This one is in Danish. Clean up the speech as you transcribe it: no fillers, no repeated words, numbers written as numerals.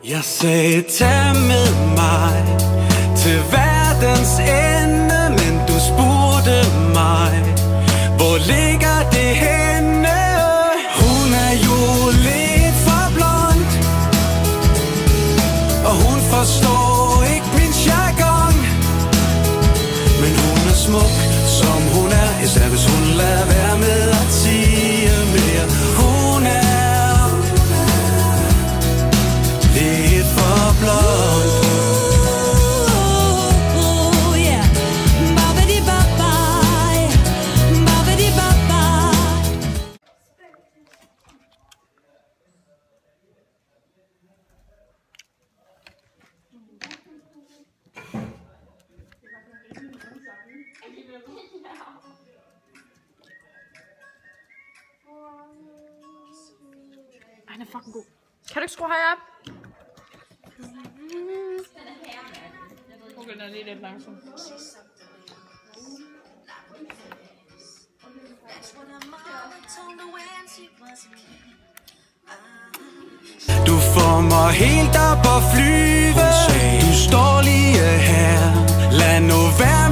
Jeg sagde, tag med mig til verdens ende, men du spurgte mig, hvor ligger det henne? Hun er jo lidt for blond, og hun forstår ikke min jargon. Men hun er smuk, som hun er, især hvis hun lader være med at sige mere. Hun er lidt for blond. Han er fucking god. Kan du ikke skrue højere op? Okay, den er lige lidt langsom. Du får mig helt op og flyve. Du står lige her. Lad nu være